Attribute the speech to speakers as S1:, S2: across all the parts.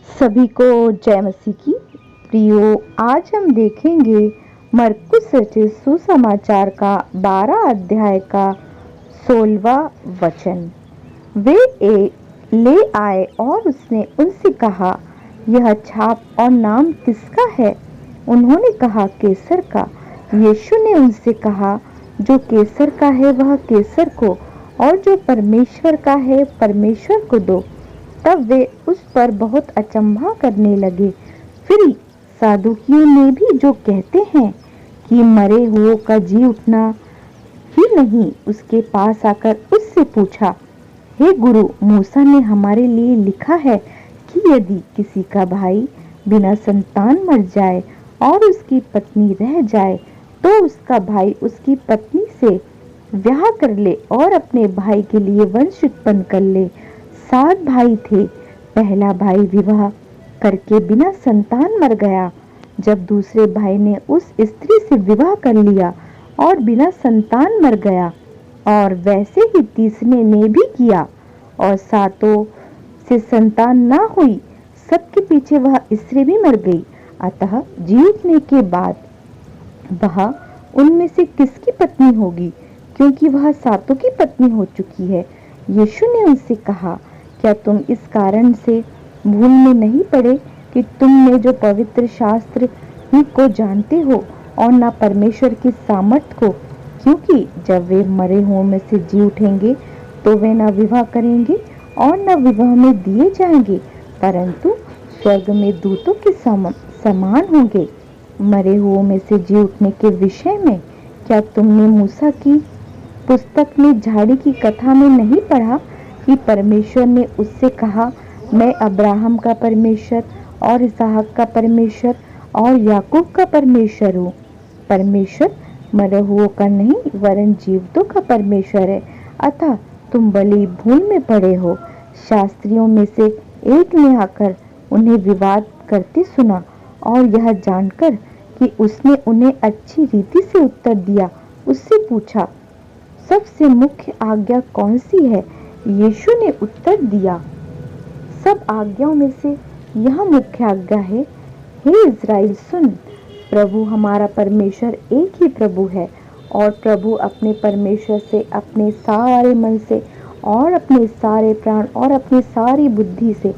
S1: सभी को जय मसीह की। प्रियो, आज हम देखेंगे मरकुस रचित सुसमाचार का 12 अध्याय का 16वां वचन। वे ले आए और उसने उनसे कहा, यह छाप और नाम किसका है? उन्होंने कहा, कैसर का। यीशु ने उनसे कहा, जो कैसर का है वह कैसर को, और जो परमेश्वर का है परमेश्वर को दो। तब वे उस पर बहुत अचंभा करने लगे। फिर सादुकियों ने भी, जो कहते हैं कि मरे हुओं का जी उठना ही नहीं, उसके पास आकर उससे पूछा, हे गुरु, मूसा ने हमारे लिए लिखा है कि यदि किसी का भाई बिना संतान मर जाए और उसकी पत्नी रह जाए, तो उसका भाई उसकी पत्नी से ब्याह कर ले और अपने भाई के लिए वंश उत्पन्न कर ले। 7 भाई थे। पहला भाई विवाह करके बिना संतान मर गया। जब दूसरे भाई ने उस स्त्री से विवाह कर लिया और बिना संतान मर गया, और वैसे ही तीसरे ने भी किया और 7 से संतान ना हुई। सबके पीछे वह स्त्री भी मर गई। अतः जी उठने के बाद वह उनमें से किसकी पत्नी होगी, क्योंकि वह 7 की पत्नी हो चुकी है। यीशु ने उनसे कहा, क्या तुम इस कारण से भूल में नहीं पड़े कि तुमने जो पवित्र शास्त्र ही को जानते हो और न परमेश्वर की सामर्थ को? क्योंकि जब वे मरे हुओं में से जी उठेंगे तो वे न विवाह करेंगे और न विवाह में दिए जाएंगे, परंतु स्वर्ग में दूतों के समान होंगे। मरे हुओं में से जी उठने के विषय में क्या तुमने मूसा की पुस्तक में झाड़ी की कथा में नहीं पढ़ा कि परमेश्वर ने उससे कहा, मैं अब्राहम का परमेश्वर और इसहाक का परमेश्वर और याकूब का परमेश्वर हूँ। परमेश्वर मरे हुओं का नहीं वरन जीवतों का परमेश्वर है। अतः तुम भली भूल में पड़े हो। शास्त्रियों में से एक ने आकर उन्हें विवाद करते सुना, और यह जानकर कि उसने उन्हें अच्छी रीति से उत्तर दिया, उससे पूछा, सबसे मुख्य आज्ञा कौन सी है? यीशु ने उत्तर दिया, सब आज्ञाओं में से यह मुख्य आज्ञा है, हे इज़राइल सुन, प्रभु हमारा परमेश्वर एक ही प्रभु है, और प्रभु अपने परमेश्वर से अपने सारे मन से और अपने सारे प्राण और अपनी सारी बुद्धि से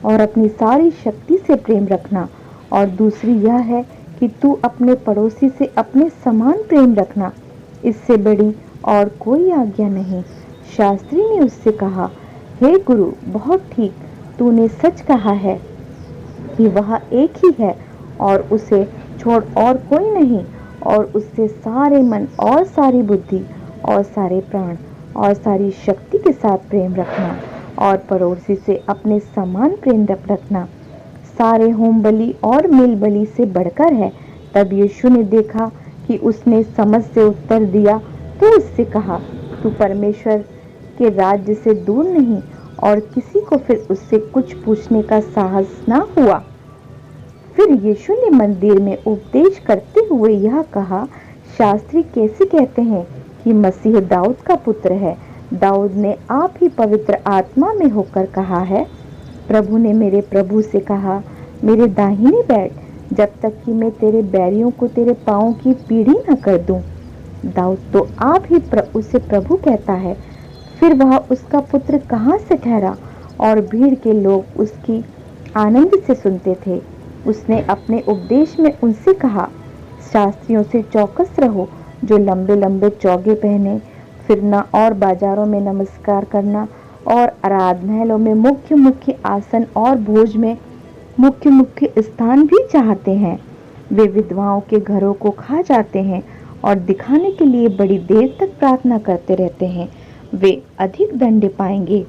S1: और अपनी सारी शक्ति से प्रेम रखना। और दूसरी यह है कि तू अपने पड़ोसी से अपने समान प्रेम रखना। इससे बड़ी और कोई आज्ञा नहीं। शास्त्री ने उससे कहा, हे गुरु, बहुत ठीक, तूने सच कहा है कि वह एक ही है और उसे छोड़ और कोई नहीं, और उससे सारे मन और सारी बुद्धि और सारे प्राण और सारी शक्ति के साथ प्रेम रखना, और पड़ोसी से अपने समान प्रेम रखना सारे होम बलि और मेल बलि से बढ़कर है। तब यीशु ने देखा कि उसने समझ से उत्तर दिया, तो उससे कहा, तू परमेश्वर के राज्य से दूर नहीं। और किसी को फिर उससे कुछ पूछने का साहस ना हुआ। फिर यीशु ने मंदिर में उपदेश करते हुए यह कहा, शास्त्री कैसे कहते हैं कि मसीह दाऊद का पुत्र है? दाऊद ने आप ही पवित्र आत्मा में होकर कहा है, प्रभु ने मेरे प्रभु से कहा, मेरे दाहिने बैठ, जब तक कि मैं तेरे बैरियों को तेरे पांवों की पीढ़ी न कर दूं। दाऊद तो आप ही उसे प्रभु कहता है। फिर वह उसका पुत्र कहाँ से ठहरा? और भीड़ के लोग उसकी आनंद से सुनते थे। उसने अपने उपदेश में उनसे कहा, शास्त्रियों से चौकस रहो, जो लंबे लंबे चौगे पहने फिरना और बाजारों में नमस्कार करना और आराधनालयों में मुख्य मुख्य आसन और भोज में मुख्य मुख्य स्थान भी चाहते हैं। वे विधवाओं के घरों को खा जाते हैं और दिखाने के लिए बड़ी देर तक प्रार्थना करते रहते हैं। वे अधिक दंड पाएंगे।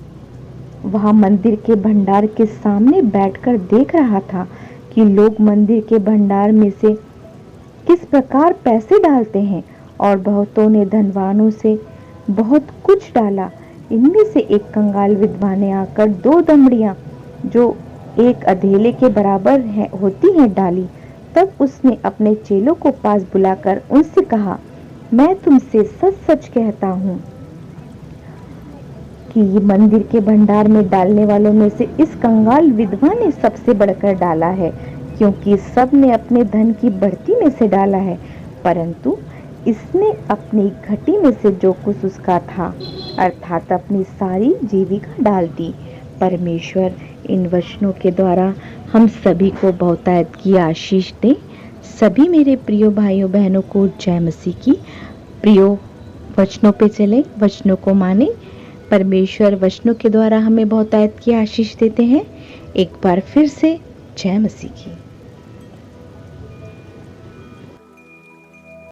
S1: वह मंदिर के भंडार के सामने बैठकर देख रहा था कि लोग मंदिर के भंडार में से किस प्रकार पैसे डालते हैं, और बहुतों ने धनवानों से बहुत कुछ डाला। इनमें से एक कंगाल विधवा ने आकर 2 दमड़ियां, जो एक अधेले के बराबर होती हैं, डाली। तब उसने अपने चेलों को पास बुलाकर उनसे कहा, मैं तुमसे सच सच कहता हूँ कि ये मंदिर के भंडार में डालने वालों में से इस कंगाल विधवा ने सबसे बढ़कर डाला है, क्योंकि सब ने अपने धन की बढ़ती में से डाला है, परंतु इसने अपनी घटी में से जो कुछ उसका था अर्थात अपनी सारी जीविका डाल दी। परमेश्वर इन वचनों के द्वारा हम सभी को बहुतायत की आशीष दे। सभी मेरे प्रिय भाइयों बहनों को जय मसीह की। प्रियो वचनों पे चले, वचनों को माने। परमेश्वर वचनों के द्वारा हमें बहुतायत की आशीष देते हैं। एक बार फिर से जय मसीह की।